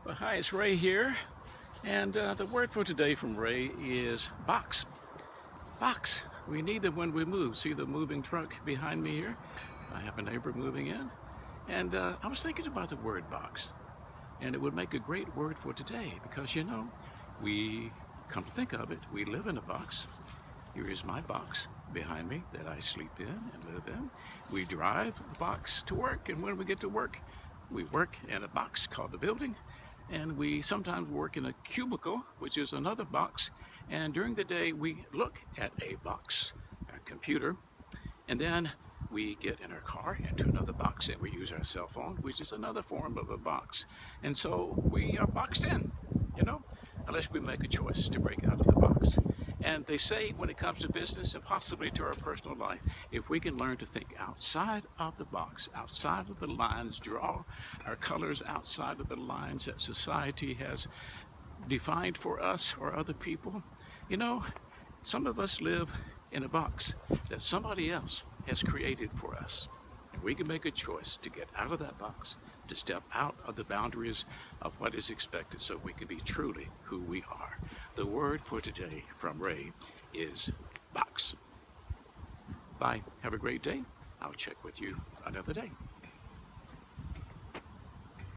Well, hi, it's Ray here, and the word for today from Ray is box. Box. We need them when we move. See the moving truck behind me here? I have a neighbor moving in, and I was thinking about the word box, and it would make a great word for today because we come to think of it, we live in a box. Here is my box behind me that I sleep in and live in. We drive a box to work, and when we get to work, we work in a box called the building, and we sometimes work in a cubicle, which is another box, and during the day we look at a box, a computer, and then we get in our car into another box and we use our cell phone, which is another form of a box. And so we are boxed in, unless we make a choice to break out of the box. And they say when it comes to business and possibly to our personal life, if we can learn to think outside of the box, outside of the lines, draw our colors outside of the lines that society has defined for us or other people, some of us live in a box that somebody else has created for us. And we can make a choice to get out of that box, to step out of the boundaries of what is expected so we can be truly who we are. The word for today from Ray is box. Bye. Have a great day. I'll check with you another day.